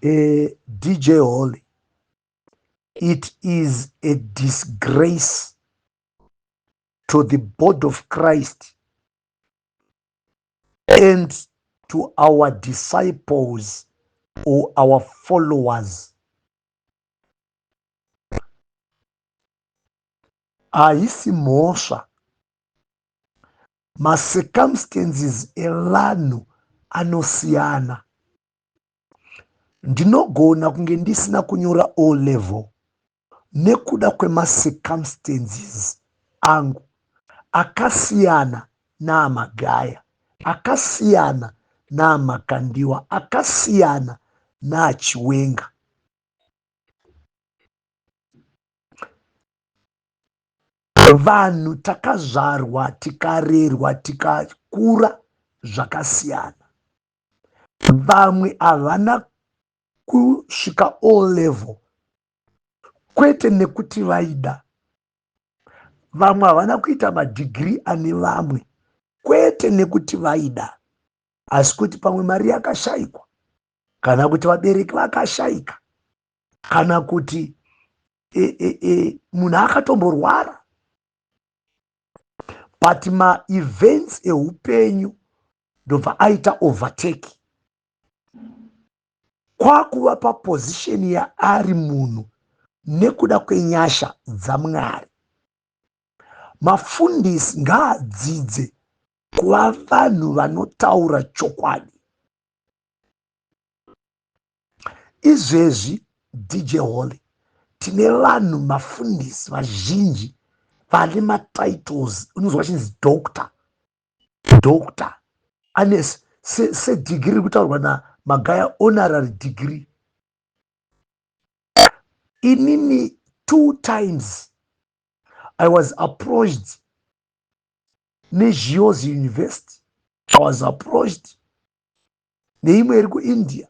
DJ Holly, it is a disgrace to the body of Christ and to our disciples or our followers. Haisi mhosva, macircumstances evanhu anosiyana. Ndinogona kunge ndisina kunyora O level nekuda kwemacircumstances angu akasiyana naamagaya, akasiyana naamakandiwa, akasiyana naachiwenga. Vanhu takazvarwa, tikarerwa, tikakura zvakasiyana. Vamwe havana kusvika O level kwete nekuti vaida. Vamwe havana kuita madhigiri ane vamwe kwete nekuti vaida, asi kuti pamwe mari yakashayikwa, kana kuti vabereki vakashayika, kana kuti munhu akatomborwara. But ma-events eupenyu ndobva aita overtake kwakuva papozisheni yaari munhu nekuda kwenyasha dzaMwari. Mafundisi ngaadzidze kuva vanhu vanotaura chokwadi. Izvezvi DJ Holly tine vanhu mafundisi vazhinji vane matitles, unonzwa chinzi doctor, ane sedigiri kutaurwa naMagaya honorary degree. Inini 2 times I was approached neJio's University, I was approached neimwe iri kuIndia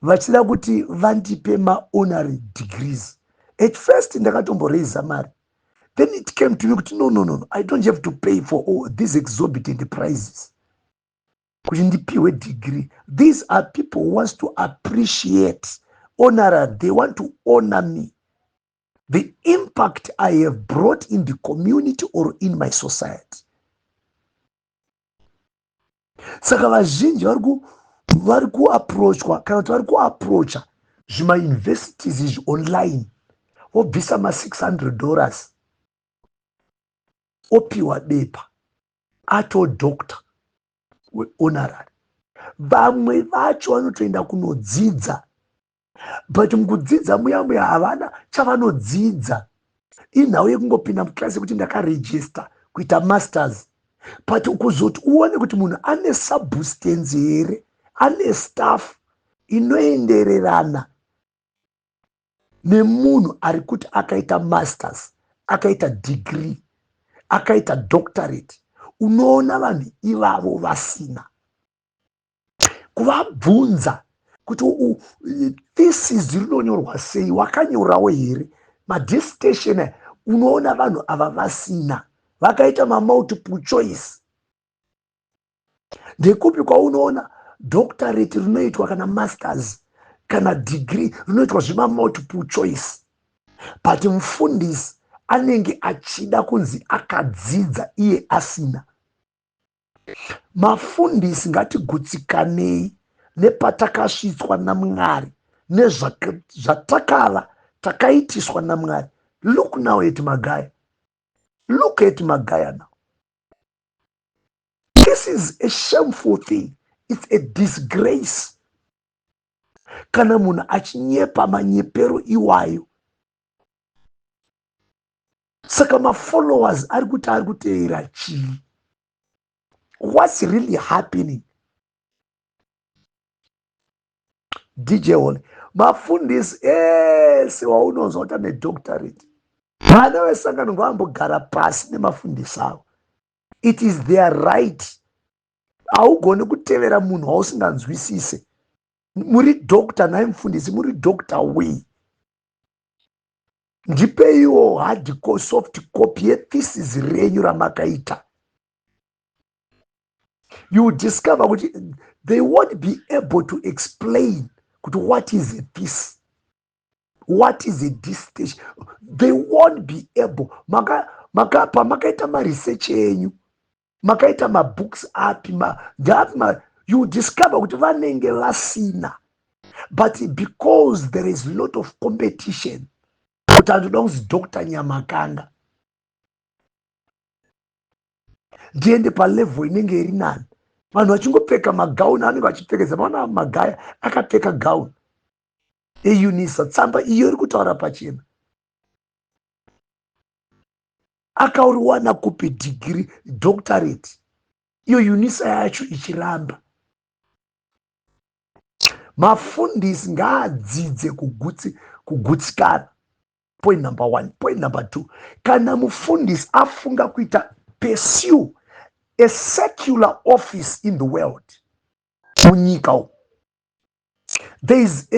vachida kuti vandipe ma-honorary degrees. At first ndakatomboraisa mari, then it came to me kuti no, I don't have to pay for all these exorbitant prices kuti ndipiwe degree. These are people who wants to appreciate, honor, they want to honor me, the impact I have brought in the community or in my society. Saka vazhinji vari kuapproachwa kana kuti vari kuapproacha zvimauniversities izvi online, wobvisa $600 opiwa bepa ato doctor honorary. Vamwe vacho vanotoenda kunodzidza, but mukudzidza muya havana chavanodzidza. Inhau yekungopinda mukilasi kuti ndakaregister kuita masters, but kuzoti uone kuti munhu ane substance here, ane staff inoendererana nemunhu ari kuti akaita masters, akaita degree, akaita doctorate. Unoona vanhu ivavo vasina. Kuvabvunza kuti thesis rinonyorwa sei, wakanyorawo here, madissertation, unoona vanhu ava vasina, vakaita multiple choice. Ndekupi kwaunoona doctorate rinoitwa kana masters kana degree rinoitwa multiple choice, but mufundisi anenge achida kunzi akadzidza iye asina. Mafundisi ngatigutsikanei nepatakasvitswa naMwari, nezvatakava takaitiswa naMwari. Look now at Magaya. Look at Magaya now. This is a shameful thing. It's a disgrace. Kana munhu achinyepa manyepero iwayo. Saka mafollowers ari kuteera chii? What's really happening? DJ Holly, mafundisi ese waunonzwa kuti ane doctorate, vana vesangano ngavambogara pasi nemafundisi avo. It is their right. Haugoni kutevera munhu wausinganzwisise. Muri doctor naye mufundisi, muri doctor wei? Ndipeiwo hard soft copy yethesis renyu ramakaita. You discover kuti they won't be able to explain what is a peace, what is a distinction. They won't be able. Makaita ma research yenyu, makaita ma books api you discover kuti vanenge vasina. But because there is a lot of competition, kuti anoda kunzi Dr. Nyamakanga ndiende palevel inenge iri nani, vanhu vachingopfeka magauni anenge vachipfekeza. Maona magaya akapfeka gauni eUNISA, tsamba iyo iri kutaura pachena. Akauriwana kupi degree doctorate, iyo UNISA yacho ichiramba. Mafundisi ngaadzidze kugutsikana. Point number 1. Point number 2, kana mufundisi afunga kuita pursue a secular office in the world, munyika, there is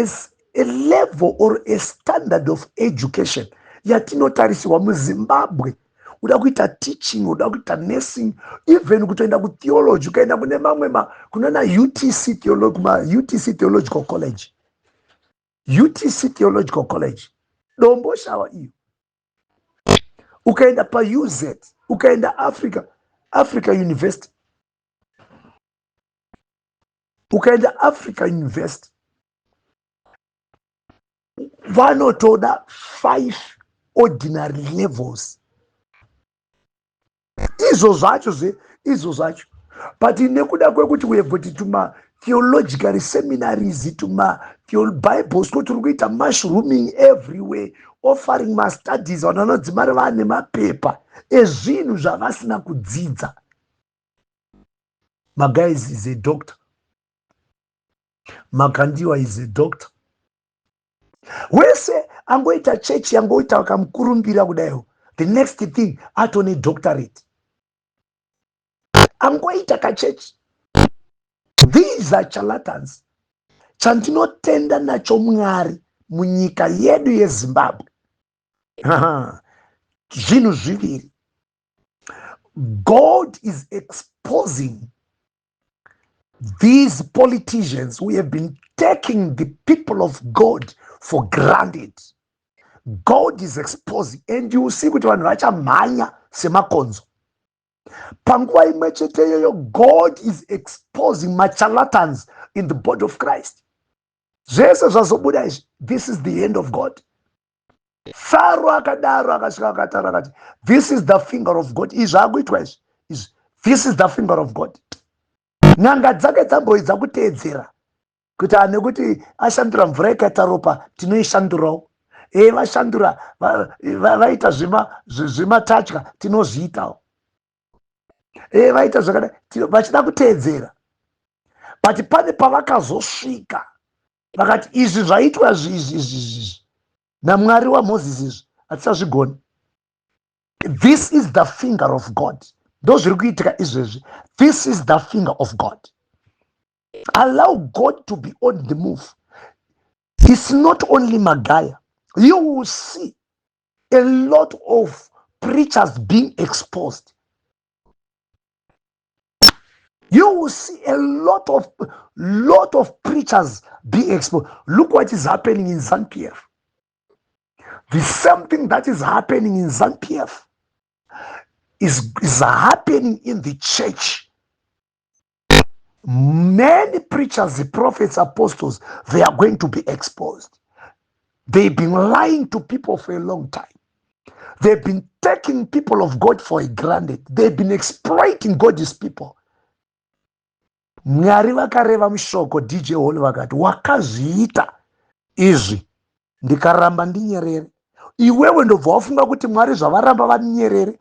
a level or a standard of education yatinotarisirwa muZimbabwe. Uda kuita teaching, uda kuita nursing, even kutoenda kutheology, ukaenda kune mamwe kunana UTC Theological College, UTC Theological College dombo shawa iyo. Ukaenda pa UZ, ukaenda Africa University, ukaenda Africa University, vanotoda 5 ordinary levels. Izvo zvacho. But nekuda kwekuti we have got tuma theological seminaries, tuma Bible school, turi kuita mushrooming everywhere, offering ma studies, vanhu vanodzimara vane mapepa ezvinhu zvavasina kudzidza. Magais is a doctor, Makandiwa is a doctor. Wese angoita church yangoita vakamukurumbira kudaio, the next thing atone doctorate. Angoita kachechi. These are charlatans. Chandinotenda nacho Mwari munyika yedu yeZimbabwe, zvinhu zviviri. God is exposing these politicians who have been taking the people of God for granted. God is exposing, and you see kuti vanhu vachamhanya semakonzo. Panguva imwe chete iyoyo, God is exposing my charlatans in the body of Christ. Zvese zvazobuda izvi, this is the end of God. Faro akadaro akasvika akataura akati, this is the finger of God. Izvi akuitwa izvi, this is the finger of God. N'anga dzake dzamboedza kuteedzera kuti nekuti ashandura mvura ikaita ropa tinoishandurawo. Vashandura vaita zvimatatya tinozviitawo. Vaita zvakadai vachida kuteedzera. But pane pavakazosvika vakati izvi zvaitwa izvi naMwari waMozisi izvi hatisazvigoni. This is the finger of God. Ndozviri kuitika izvezvi. This is the finger of God. Allow God to be on the move. It's not only Magaya. You will see a lot of preachers being exposed. You will see a lot of preachers being exposed. Look what is happening in ZANU-PF. The same thing that is happening in ZANU-PF is happening in the church. Many preachers, the prophets, apostles, they are going to be exposed. They've been lying to people for a long time. They've been taking people of God for granted. They've been exploiting God's people. Mwari vakareva mushoko DJ Hall vakati wakazviita izvi ndikaramba ndinyerere. Iwewe ndobva wafunga kuti Mwari zvavaramba vanyerere.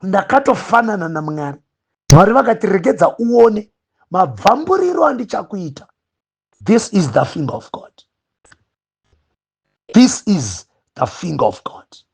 Ndakatofanana naMwari. Mwari vakati regedza uone mabvamburiro andichakuita. This is the finger of God. This is the finger of God.